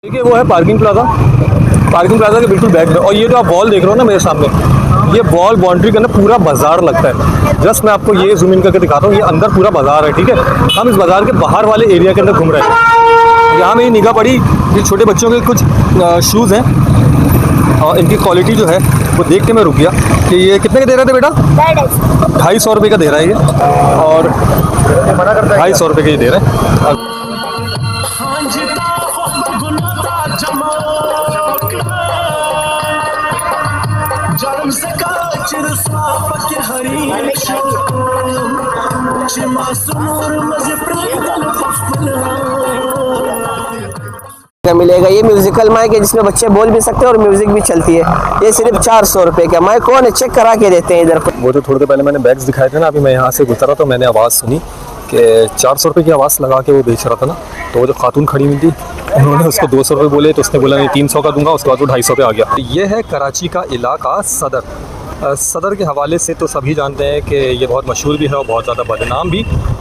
देखिए वो है पार्किंग प्लाजा के बिल्कुल बैक में। और ये जो आप वॉल देख रहे हो ना मेरे सामने, ये वॉल बाउंड्री का ना पूरा बाजार लगता है। जस्ट मैं आपको ये जूम इन करके दिखाता हूँ, ये अंदर पूरा बाजार है, ठीक है। हम इस बाजार के बाहर वाले एरिया के अंदर घूम रहे हैं। यहाँ मेरी निगाह पड़ी, ये छोटे बच्चों के कुछ शूज़ हैं और इनकी क्वालिटी जो है वो देख के मैं रुक गया कि ये कितने के दे रहे थे बेटा? 250 रुपये का दे रहा है ये, और 250 रुपये के ही दे रहे हैं। मिलेगा। ये म्यूजिकल माइक है जिसमें बच्चे बोल भी सकते हैं और म्यूजिक भी चलती है। ये सिर्फ 400 रुपए का माइक। कौन है? चेक करा के देते हैं इधर पर। वो जो थोड़ी देर पहले मैंने बैग्स दिखाए थे ना, अभी मैं यहाँ से गुजरा तो मैंने आवाज़ सुनी कि 400 रुपये की आवाज़ लगा के वो बेच रहा था ना। तो वो जो खातून खड़ी हुई थी, उन्होंने उसको 200 रुपये बोले तो उसने बोला नहीं 300 का दूंगा। उसके बाद वो 250 पे आ गया। ये है कराची का इलाका सदर के हवाले से तो सभी जानते हैं कि ये बहुत मशहूर भी है और बहुत ज़्यादा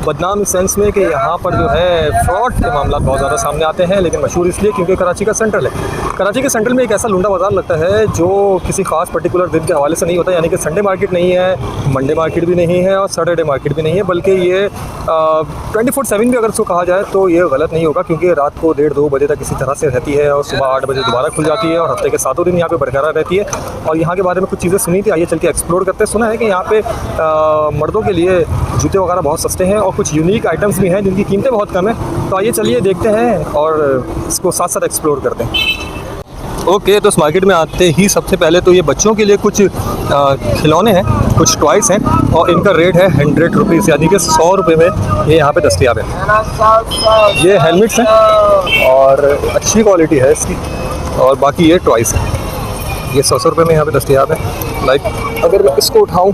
बदनाम इस सेंस में कि यहाँ पर जो है फ्रॉड के मामला बहुत ज़्यादा सामने आते हैं। लेकिन मशहूर इसलिए क्योंकि कराची का सेंट्रल है। कराची के सेंट्रल में एक ऐसा लुंडा बाज़ार लगता है जो किसी खास पर्टिकुलर दिन के हवाले से नहीं होता। यानी कि संडे मार्केट नहीं है, मंडे मार्केट भी नहीं है और सैटरडे मार्केट भी नहीं है, बल्कि ये 24/7 भी अगर उसको कहा जाए तो ये गलत नहीं होगा, क्योंकि रात को 1:30-2 बजे तक इसी तरह से रहती है और सुबह 8 बजे दोबारा खुल जाती है और हफ्ते के 7 दिन यहाँ पे बरकरार रहती है। और यहाँ के बारे में कुछ चीज़ें सुनी थी, आइए चल के एक्सप्लोर करते हैं। सुना है कि यहाँ पे मर्दों के लिए जूते वगैरह बहुत सस्ते हैं और कुछ यूनिक आइटम्स भी हैं जिनकी कीमतें बहुत कम है। तो आइए चलिए देखते हैं और इसको साथ साथ एक्सप्लोर करते हैं। ओके, तो इस मार्केट में आते ही सबसे पहले तो ये बच्चों के लिए कुछ खिलौने हैं, कुछ टॉयस हैं और इनका रेट है 100 रुपीज़, यानी कि 100 रुपये में ये यहाँ पे दस्तयाब है। ये हेलमेट्स हैं और अच्छी क्वालिटी है इसकी, और बाकी ये टॉयस हैं। ये 100 रुपये में यहाँ पे दस्तयाब है। लाइक अगर मैं इसको उठाऊँ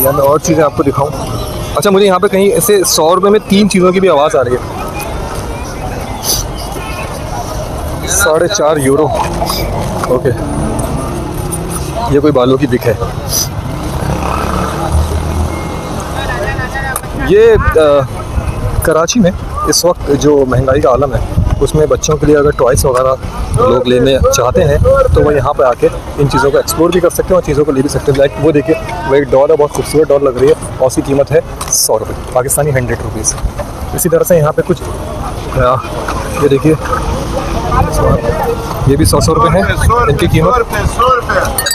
या मैं और चीज़ें आपको दिखाऊँ। अच्छा, मुझे यहाँ पे कहीं ऐसे 100 रुपये में 3 चीज़ों की भी आवाज़ आ रही है। 4.5 यूरो। ओके, ये कोई बालों की बिक है। ये कराची में इस वक्त जो महंगाई का आलम है उसमें बच्चों के लिए अगर टॉयस वगैरह लोग लेने चाहते हैं तो वो यहाँ पे आके इन चीज़ों को एक्सप्लोर भी कर सकते हैं और चीज़ों को ले भी सकते हैं। लाइक वो देखिए, वो एक डॉल है, बहुत खूबसूरत डॉल लग रही है और उसकी कीमत है 100 रुपये, पाकिस्तानी 100 रुपीज़। इसी तरह से यहाँ पे कुछ ये देखिए, ये भी 100 रुपये है इनकी कीमत।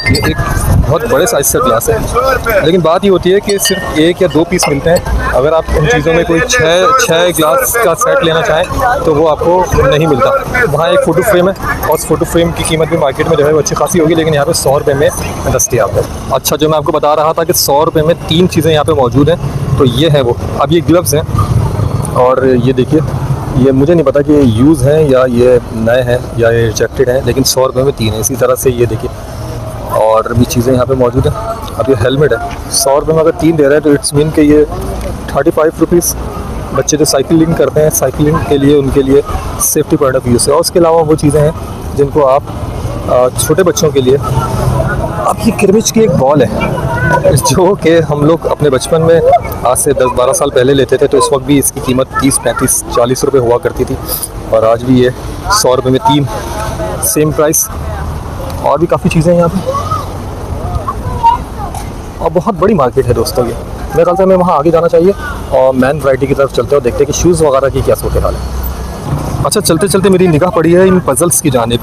ये एक बहुत बड़े साइज़ का ग्लास है, लेकिन बात ये होती है कि सिर्फ 1 या 2 पीस मिलते हैं। अगर आप इन चीज़ों में कोई 6 ग्लास का सेट लेना चाहें तो वो आपको नहीं मिलता। वहाँ एक फ़ोटो फ्रेम है और उस फ़ोटो फ्रेम की कीमत भी मार्केट में जो है वो अच्छी खासी होगी, लेकिन यहाँ पे 100 रुपये में दस्तयाब है। अच्छा, जो मैं आपको बता रहा था कि 100 रुपये में 3 चीज़ें यहाँ पे मौजूद हैं, तो ये है वो। अब ये ग्लव्स हैं और ये देखिए, ये मुझे नहीं पता कि ये यूज़ हैं या ये नए हैं या ये रिजेक्टेड हैं, लेकिन 100 रुपये में 3 है। इसी तरह से ये देखिए और भी चीज़ें यहाँ पे मौजूद हैं। अब ये हेलमेट है, 100 रुपये में अगर 3 दे रहे हैं तो इट्स मीन कि ये 35 रुपीज़ बच्चे जो साइकिलिंग करते हैं, साइकिलिंग के लिए उनके लिए सेफ्टी पॉइंट ऑफ व्यू से। और उसके अलावा वो चीज़ें हैं जिनको आप छोटे बच्चों के लिए, अब ये किरमिच की एक बॉल है जो कि हम लोग अपने बचपन में आज से 10-12 साल पहले लेते थे, तो उस वक्त भी इसकी कीमत 30, 35, 40 रुपये हुआ करती थी और आज भी ये 100 रुपये में 3, सेम प्राइस। और भी काफ़ी चीज़ें हैं यहाँ पे और बहुत बड़ी मार्केट है दोस्तों ये। मेरे ख्याल से हमें वहाँ आगे जाना चाहिए और मैन वैरायटी की तरफ चलते हैं और देखते हैं कि शूज़ वगैरह की क्या सूरत हाल है। अच्छा, चलते चलते मेरी निगाह पड़ी है इन पज़ल्स की जानिब।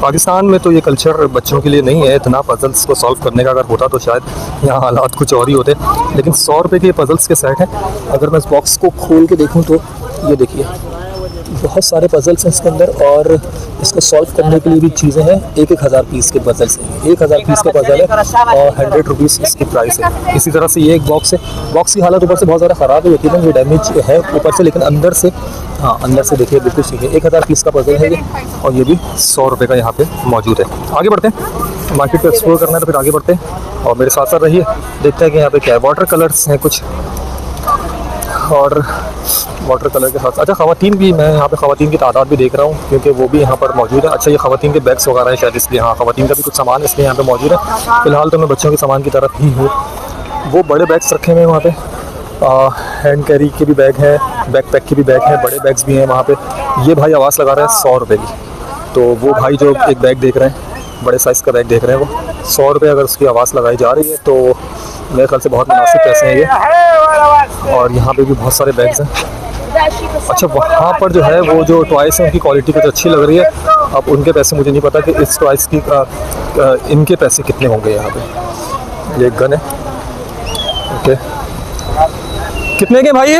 पाकिस्तान में तो ये कल्चर बच्चों के लिए नहीं है इतना, पज़ल्स को सॉल्व करने का अगर होता तो शायद यहाँ हालात कुछ और ही होते। लेकिन 100 रुपये के पज़ल्स के सेट हैं। अगर मैं इस बॉक्स को खोल के देखूँ तो ये देखिए, बहुत सारे पज़ल्स हैं इसके अंदर और इसको सॉल्व करने के लिए भी चीज़ें हैं। 1,000 पीस के पज़ल्स हैं, 1000 पीस का पज़ल है और 100 रुपीज़ इसकी प्राइस है। इसी तरह से ये एक बॉक्स है। बॉक्स की हालत ऊपर से बहुत ज़्यादा ख़राब है, यकीनन ये डैमेज है ऊपर से, लेकिन अंदर से, हाँ अंदर से देखिए बिल्कुल ठीक है। 1000 पीस का पज़ल है ये और ये भी 100 रुपये का यहाँ पे मौजूद है। आगे बढ़ते हैं, मार्केट को एक्सप्लोर करना है तो फिर आगे बढ़ते हैं और मेरे साथ साथ रहिए। देखते हैं कि यहाँ पे क्या है। वाटर कलर्स हैं कुछ और वाटर कलर के साथ, अच्छा ख़वातीन भी, मैं यहाँ पे ख़वातीन की तादाद भी देख रहा हूँ क्योंकि वो भी यहाँ पर मौजूद है। अच्छा, ये ख़वातीन के बैग्स वगैरह हैं शायद, इसलिए हाँ ख़वातीन का भी कुछ सामान इसलिए यहाँ पे मौजूद है। फ़िलहाल तो मैं बच्चों के सामान की तरफ ही हूँ। वो बड़े बैग्स रखे हुए हैं वहाँ पे हैंड कैरी के भी बैग हैं, बैकपैक के भी बैग हैं, बड़े बैग्स भी हैं वहाँ पे। ये भाई आवाज़ लगा रहा है 100 रुपये की। तो वो भाई जो एक बैग देख रहे हैं, बड़े साइज़ का बैग देख रहे हैं, वो 100 रुपये अगर उसकी आवाज़ लगाई जा रही है तो मेरे ख्याल से बहुत मुनासिब पैसे हैं ये। और यहाँ पे भी बहुत सारे बैग्स हैं। अच्छा, वहाँ पर जो है वो जो टॉयस हैं उनकी क्वालिटी कुछ अच्छी लग रही है। अब उनके पैसे मुझे नहीं पता कि इस टॉयस की इनके पैसे कितने होंगे। यहाँ पे ये गन है, ओके, कितने के भाई ये?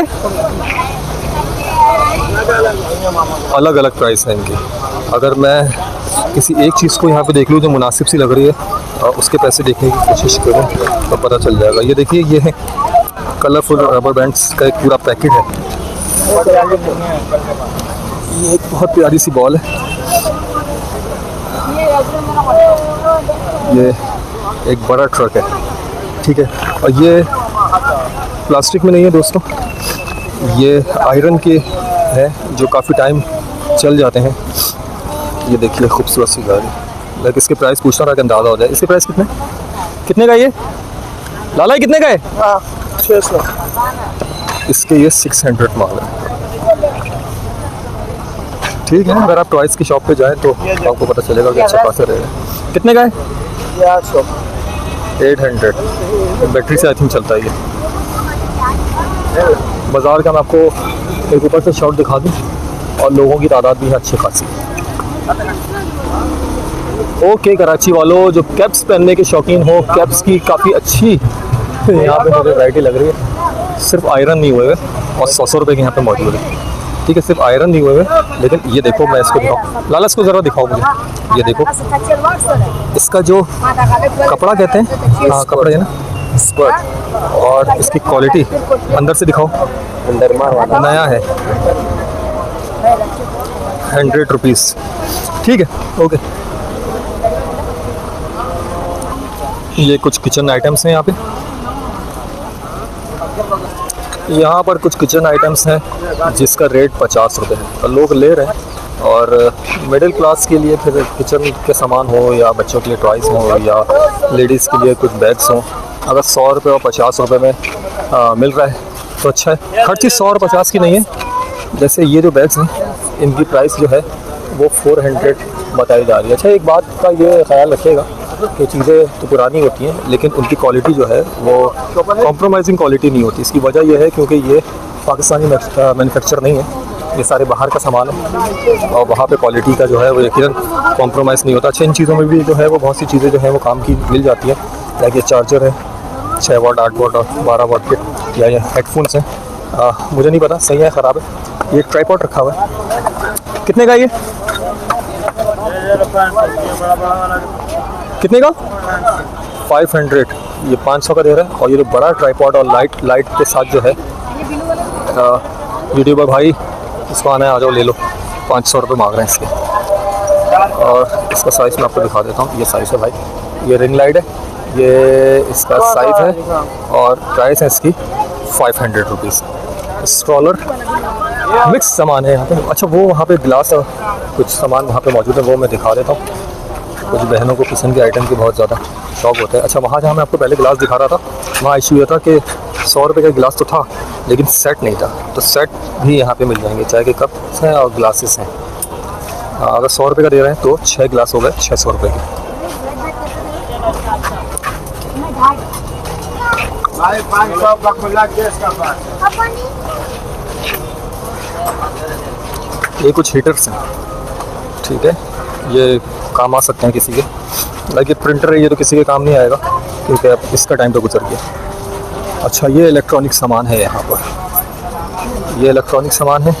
अलग अलग प्राइस है इनकी। अगर मैं किसी एक चीज़ को यहाँ पे देख लूँ जो मुनासिब सी लग रही है और उसके पैसे देखने की कोशिश करूँ तो पता चल जाएगा। ये देखिए, ये है कलरफुल रबर बैंड्स का एक पूरा पैकेट है। ये एक बहुत प्यारी सी बॉल है। ये एक बड़ा ट्रक है, ठीक है, और ये प्लास्टिक में नहीं है दोस्तों, ये आयरन के है जो काफ़ी टाइम चल जाते हैं। ये देखिए खूबसूरत सी गाड़ी। लाइक इसके प्राइस पूछना था कि अंदाज़ा हो जाए। इसके प्राइस कितने का ये लाला, कितने का है? 600। इसके ये 600 मांग रहे हैं। ठीक है, अगर आप टॉयस की शॉप पे जाएं तो आपको पता चलेगा कि अच्छा खासा रहेगा। कितने का है? 800। बैटरी से आई थिंक चलता है ये। बाज़ार का मैं आपको एक ऊपर से शॉट दिखा दूँ और लोगों की तादाद भी है अच्छी खासी। ओके, कराची वालों जो कैप्स पहनने के शौकीन हो, कैप्स की काफ़ी अच्छी यहाँ पे मुझे वैरायटी लग रही है। सिर्फ आयरन नहीं हुए हुए और 100 रुपये के यहाँ पे मौजूद है। ठीक है, सिर्फ आयरन नहीं हुए हुए, लेकिन ये देखो, मैं इसको दिखाऊँ, लाला इसको ज़रा दिखाओ मुझे। ये देखो, इसका जो कपड़ा कहते हैं, हाँ कपड़ा है ना, स्पर्ट, और इसकी क्वालिटी अंदर से दिखाओ। अंदर नया है, 100 रुपीज़। ठीक है, ओके। ये कुछ किचन आइटम्स हैं यहाँ पे। यहाँ पर कुछ किचन आइटम्स हैं जिसका रेट 50 रुपये है, तो लोग ले रहे हैं। और मिडिल क्लास के लिए फिर किचन के सामान हो या बच्चों के लिए टॉयज़ हो या लेडीज़ के लिए कुछ बैग्स हों, अगर 100 रुपये और 50 रुपये में मिल रहा है तो अच्छा है। हर चीज़ 100 और 50 की नहीं है। जैसे ये जो बैग्स हैं इनकी प्राइस जो है वो 400 बताई जा रही है। अच्छा, एक बात का ये ख्याल रखिएगा कि चीज़ें तो पुरानी होती हैं लेकिन उनकी क्वालिटी जो है वो कॉम्प्रोमाइजिंग क्वालिटी नहीं होती। इसकी वजह यह है क्योंकि ये पाकिस्तानी मैन्युफैक्चर नहीं है, ये सारे बाहर का सामान है और वहाँ पे क्वालिटी का जो है वो यकीनन कॉम्प्रोमाइज़ नहीं होता। अच्छा, इन चीज़ों में भी जो है वो बहुत सी चीज़ें जो है वो काम की मिल जाती हैं। लाइक ये चार्जर है 6 वाट, 8 वाट और 12 वाट के, या ये हेडफोन्स हैं, मुझे नहीं पता सही है ख़राब है। ये ट्राइपॉड रखा हुआ है, कितने का ये? कितने का? 500। ये 500 का दे रहा है। और ये जो बड़ा ट्राइपॉड और लाइट के साथ जो है, यूट्यूबर भाई इसको आना है, आ जाओ ले लो, 500 रुपये मांग रहे हैं इसके। और इसका साइज़ मैं आपको दिखा देता हूँ। ये साइज़ है भाई, ये रिंग लाइट है, ये इसका साइज़ है और प्राइस है इसकी 500 रुपीज़। स्ट्रॉलर मिक्स सामान है यहाँ पे। अच्छा, वो वहाँ पे ग्लास और कुछ सामान वहाँ पे मौजूद है, वो मैं दिखा देता हूँ। कुछ बहनों को किचन के आइटम की बहुत ज़्यादा शौक होता है। अच्छा, वहाँ जहाँ मैं आपको पहले गिलास दिखा रहा था, वहाँ इशू ये था कि 100 रुपये का गिलास तो था लेकिन सेट नहीं था, तो सेट भी यहाँ पे मिल जाएंगे, चाहे कि कप्स हैं और ग्लासेस हैं। अगर 100 रुपये का दे रहे हैं तो 6 गिलास हो गए 600 रुपये के। ये कुछ हीटर्स हैं, ठीक है, ये काम आ सकते हैं किसी के। लाइक ये प्रिंटर है, ये तो किसी के काम नहीं आएगा क्योंकि अब इसका टाइम तो गुजर गया। अच्छा, ये इलेक्ट्रॉनिक सामान है यहाँ पर, ये इलेक्ट्रॉनिक सामान है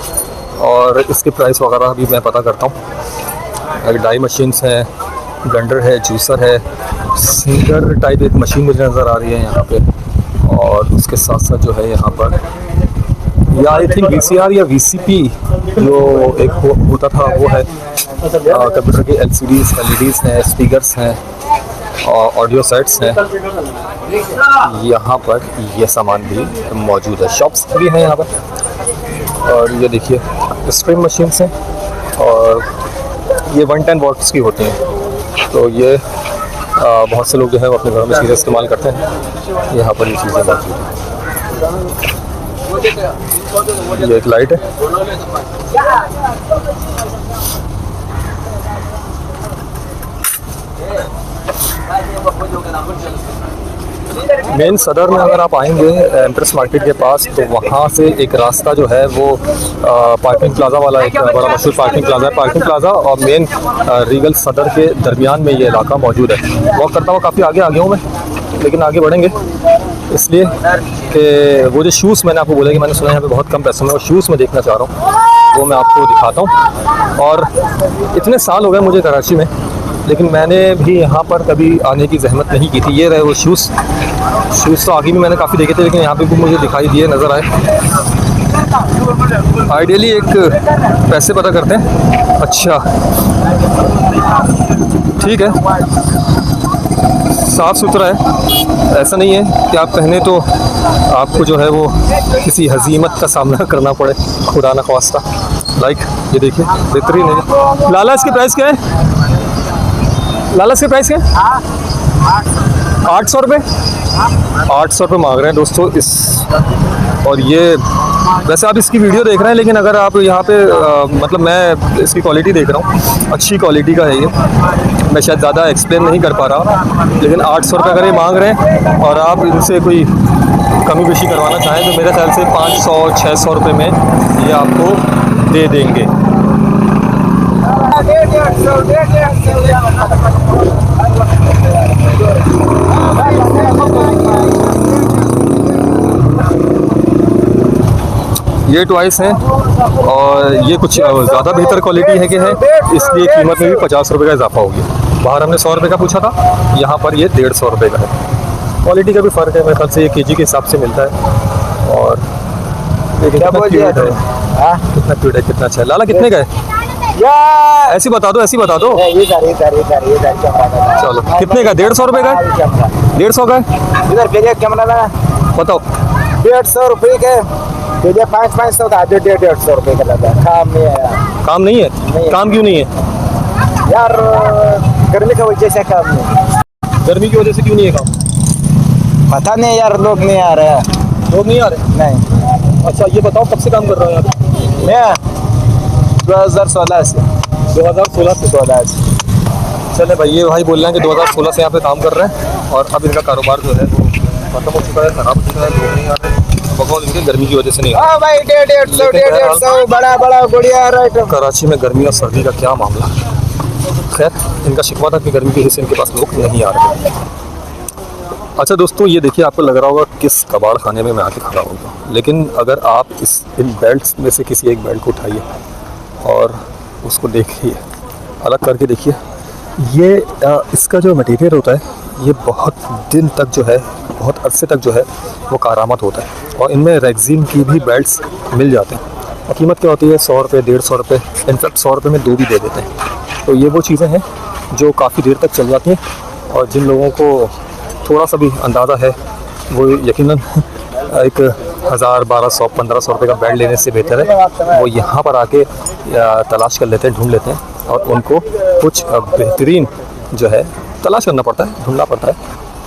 और इसके प्राइस वगैरह भी मैं पता करता हूँ। डाई मशीन्स हैं, ग्राइंडर है, जूसर है, सीडर टाइप एक मशीन मुझे नज़र आ रही है यहाँ पे। और उसके साथ साथ जो है यहाँ पर या आई थिंक VCR या VCP जो एक होता था वो है। कंप्यूटर की LCDs, LEDs हैं, स्पीकर्स हैं और ऑडियो सेट्स हैं। यहाँ पर ये सामान भी मौजूद है, शॉप्स भी हैं यहाँ पर। और ये देखिए स्ट्रीम मशीन्स हैं और ये 110 वॉट्स की होती हैं, तो ये बहुत से लोग जो है वो अपने घरों में सीधे इस्तेमाल करते हैं। यहाँ पर ये चीज़ें मौजूद हैं। ये एक लाइट है। मेन सदर में अगर आप आएंगे एम्प्रेस मार्केट के पास, तो वहाँ से एक रास्ता जो है वो पार्किंग प्लाजा वाला, एक बड़ा मशहूर पार्किंग प्लाजा है। पार्किंग प्लाजा और मेन रीगल सदर के दरमियान में ये इलाका मौजूद है। वॉक करता हुआ काफ़ी आगे आ गया हूँ मैं, लेकिन आगे बढ़ेंगे इसलिए कि वो जो शूज़ मैंने आपको बोला कि मैंने सुना है यहाँ पे बहुत कम पैसों में, वो शूज़ मैं देखना चाह रहा हूँ, वो मैं आपको दिखाता हूँ। और इतने साल हो गए मुझे कराची में, लेकिन मैंने भी यहाँ पर कभी आने की जहमत नहीं की थी। ये रहे वो शूज़ तो आगे भी मैंने काफ़ी देखे थे, लेकिन यहाँ पे भी मुझे दिखाई दिए, नज़र आए। आइडियली एक पैसे पता करते हैं। अच्छा ठीक है, साफ़ सुथरा है, ऐसा नहीं है कि आप पहने तो आपको जो है वो किसी हजीमत का सामना करना पड़े, खुदा न ख्वास्ता। लाइक ये देखिए, बेहतरीन है। लाला इसकी प्राइस क्या है? लाला इसकी प्राइस क्या है? 800 रुपये। 800 रुपये मांग रहे हैं दोस्तों इस। और ये वैसे आप इसकी वीडियो देख रहे हैं, लेकिन अगर आप यहाँ पे मतलब मैं इसकी क्वालिटी देख रहा हूँ, अच्छी क्वालिटी का है ये। मैं शायद ज़्यादा एक्सप्लेन नहीं कर पा रहा, लेकिन 800 रुपये अगर ये मांग रहे हैं और आप इनसे कोई कमी बेशी करवाना चाहें, तो मेरे ख्याल से 500-600 रुपये में ये आपको दे देंगे। ये ट्वाइस हैं और ये कुछ ज़्यादा बेहतर क्वालिटी है कि है, इसलिए कीमत में भी 50 रुपये का इजाफा हो गया। बाहर हमने 100 रुपये का पूछा था, यहाँ पर ये 150 रुपये का है। क्वालिटी का भी फ़र्क है, मेरे ख्याल से ये केजी के हिसाब से मिलता है। और कितना क्यूट है, कितना क्यूट है, कितना अच्छा है। लाला कितने का है? ऐसी बता दो, ऐसी बता दो। चलो कितने का? 150 रुपये का? 150 का है? इधर कैमरा लगा, बताओ। 150 रुपये के 500 का, 150 रुपये का लगा। काम नहीं है, काम नहीं है? काम क्यों नहीं है यार? गर्मी की वजह से काम नहीं। गर्मी की वजह से क्यों नहीं है काम? पता नहीं यार, लोग नहीं आ रहे हैं। लोग नहीं आ रहे? नहीं। अच्छा ये बताओ, कब से काम कर रहे हो यहाँ पे? मैं 2016 से। 2016 से? 16 से। चले भाई, ये भाई बोल रहे हैं कि 2016 से यहाँ पे काम कर रहे हैं और अब इनका कारोबार जो है वो खत्म हो चुका है, खराब हो चुका है, लोग नहीं आ रहे। बकौल इनके गर्मी की वजह से नहीं आ रहे। हाँ भाई, 150 बड़ा बड़ा गुड़िया राइट। कराची में गर्मी और सर्दी का क्या मामला है? खैर, इनका शिकवा था कि गर्मी की वजह से इनके पास लोग नहीं आ रहे। अच्छा दोस्तों, ये देखिए, आपको लग रहा होगा किस कबाड़ खाने में मैं आके खड़ा होगा, लेकिन अगर आप इन बेल्ट्स में से किसी एक बेल्ट को उठाइए और उसको देखिए, अलग करके देखिए, ये इसका जो मटेरियल होता है ये बहुत दिन तक जो है, बहुत अरसे तक जो है वो कारामद होता है। और इनमें रेक्सिन की भी बेल्ट्स मिल जाते हैं और कीमत क्या होती है? 100 रुपये, 150 रुपये, इनफैक्ट 100 रुपये में 2 भी दे देते हैं। तो ये वो चीज़ें हैं जो काफ़ी देर तक चल जाती हैं और जिन लोगों को थोड़ा सा भी अंदाज़ा है वो यकीनन एक 1000, 1200, 1500 रुपये का बेल्ट लेने से बेहतर है वो यहाँ पर आके तलाश कर लेते हैं, ढूंढ लेते हैं और उनको कुछ बेहतरीन जो है तलाश करना पड़ता है, ढूंढना पड़ता है,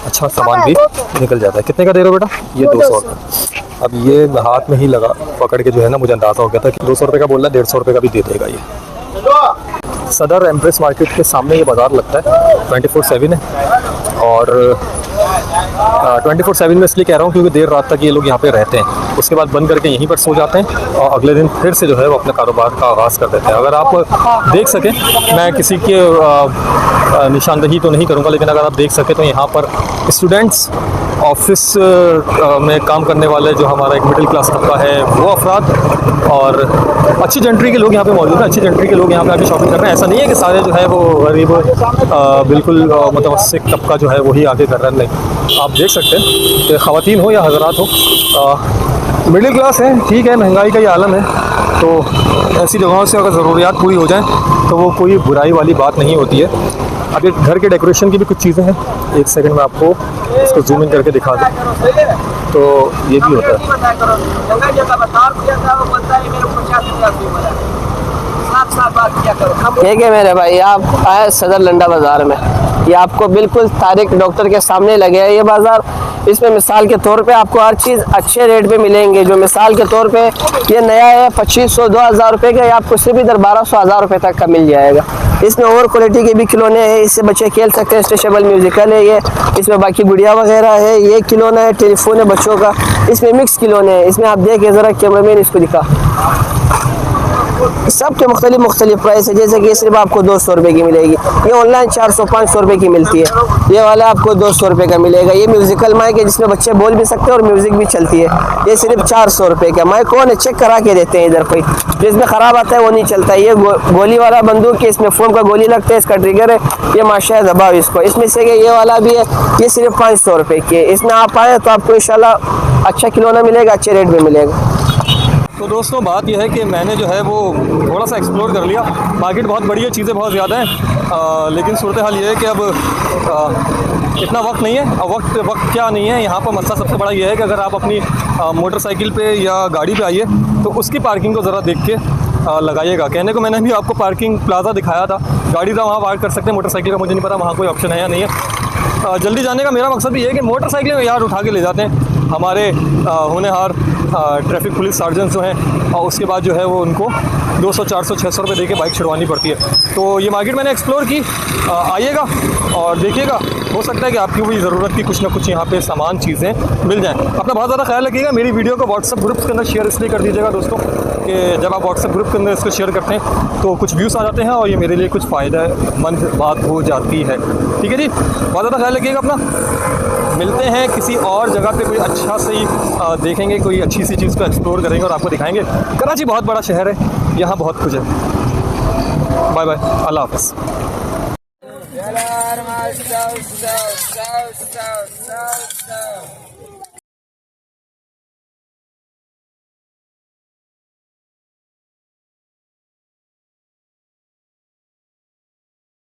अच्छा सामान भी निकल जाता है। कितने का दे रहे हो बेटा? ये 200 रुपये। अब ये हाथ में ही लगा पकड़ के जो है ना, मुझे अंदाज़ा हो गया था कि 200 रुपये का बोल रहा है, 150 रुपये का भी दे देगा ये। सदर एम्प्रेस मार्केट के सामने ये बाज़ार लगता है, 24/7 है। और 24/7 में इसलिए कह रहा हूँ क्योंकि देर रात तक ये लोग यहाँ पे रहते हैं, उसके बाद बंद करके यहीं पर सो जाते हैं और अगले दिन फिर से जो है वो अपने कारोबार का आगाज़ कर देते हैं। अगर आप देख सकें, मैं किसी के निशानदही तो नहीं करूँगा, लेकिन अगर आप देख सकें तो यहाँ पर स्टूडेंट्स, ऑफिस में काम करने वाले, जो हमारा एक मिडिल क्लास तबका है वो अफराद और अच्छी जंट्री के लोग यहाँ पे मौजूद हैं। अच्छी जंट्री के लोग यहाँ पे आके शॉपिंग कर रहे हैं। ऐसा नहीं है कि सारे जो है वो गरीब बिल्कुल मुतवस्सित तबका जो है वही आके कर रहे हैं, नहीं। आप देख सकते हैं कि ख़वातीन हो या हज़रात हो, मिडिल क्लास है, ठीक है, महंगाई का ये आलम है, तो ऐसी जगहों से अगर ज़रूरियात पूरी हो जाएँ तो वो कोई बुराई वाली बात नहीं होती है। अब ये घर के डेकोरेशन की भी कुछ चीज़ें हैं, एक सेकंड में आपको इसको जूम इन करके दिखा दूँ तो ये भी होता है। ठीक है मेरे भाई, आप आए सदर लंडा बाज़ार में, ये आपको बिल्कुल तारिक डॉक्टर के सामने लगे है ये बाज़ार। इसमें मिसाल के तौर पे आपको हर चीज़ अच्छे रेट पे मिलेंगे। जो मिसाल के तौर पे ये नया है 2500-2000 रुपये का, ये आपको सिर्फ इधर 1200-1000 रुपये तक का मिल जाएगा। इसमें और क्वालिटी के भी खिलौने हैं, इससे बच्चे खेल सकते हैं। स्ट्रेचेबल म्यूजिकल है ये, इसमें बाकी गुड़िया वगैरह है। ये खिलौना है, टेलीफोन है बच्चों का। इसमें मिक्स खिलौने हैं। इसमें आप देखिए ज़रा, कैमरामैन इसको दिखा। सब के मुख्तलिफ प्राइस है। जैसे कि ये सिर्फ आपको 200 रुपये की मिलेगी। ये ऑनलाइन 400-500 रुपये की मिलती है। ये वाला आपको 200 रुपये का मिलेगा। ये म्यूजिकल माइक है जिसमें बच्चे बोल भी सकते हैं और म्यूजिक भी चलती है। ये सिर्फ 400 रुपये का माइक। कौन है चेक करा के देते हैं इधर कोई, जिसमें ख़राब आता है वो नहीं चलता। ये गोली वाला बंदूक है, इसमें फोम का गोली लगता है, इसका ट्रिगर है। ये माशा दबाव इसको। इसमें से ये वाला भी है, ये सिर्फ 500 रुपये की है। इसमें आप आए तो आपको इंशाल्लाह अच्छा खिलौना मिलेगा, अच्छे रेट में मिलेगा। तो दोस्तों बात यह है कि मैंने जो है वो थोड़ा सा एक्सप्लोर कर लिया। मार्केट बहुत बड़ी है, चीज़ें बहुत ज़्यादा हैं, लेकिन सूरत हाल ये है कि अब इतना वक्त नहीं है। वक्त क्या नहीं है, यहाँ पर मसला सबसे बड़ा ये है कि अगर आप अपनी मोटरसाइकिल पे या गाड़ी पे आइए तो उसकी पार्किंग को ज़रा देख के लगाइएगा। कहने को मैंने भी आपको पार्किंग प्लाजा दिखाया था, गाड़ी था वहाँ पार्क कर सकते हैं। मोटरसाइकिल का मुझे नहीं पता वहाँ कोई ऑप्शन है या नहीं है। जल्दी जाने का मेरा मकसद भी ये है कि मोटरसाइकिल में यार उठा के ले जाते हैं हमारे होनहार ट्रैफिक पुलिस सार्जेंट जो हैं, और उसके बाद जो है वो उनको 200, 400, 600 रुपये दे के बाइक छुड़वानी पड़ती है। तो ये मार्केट मैंने एक्सप्लोर की, आइएगा और देखिएगा। हो सकता है कि आपकी भी ज़रूरत की कुछ ना कुछ यहाँ पे सामान चीज़ें मिल जाएँ। अपना बहुत ज़्यादा ख्याल रखिएगा। मेरी वीडियो को व्हाट्सएप ग्रुप्स के अंदर शेयर इसलिए कर दीजिएगा दोस्तों कि जब आप व्हाट्सएप ग्रुप के अंदर इसको शेयर करते हैं तो कुछ व्यूज़ आ जाते हैं और ये मेरे लिए कुछ फ़ायदेमंद बात हो जाती है। ठीक है जी, बहुत ज़्यादा ख्याल रखिएगा अपना। मिलते हैं किसी और जगह पे, कोई अच्छा सी देखेंगे, कोई अच्छी सी चीज़ को एक्सप्लोर करेंगे और आपको दिखाएंगे। कराची बहुत बड़ा शहर है, यहाँ बहुत कुछ है। बाय बाय, अल्लाह हाफ़िज़।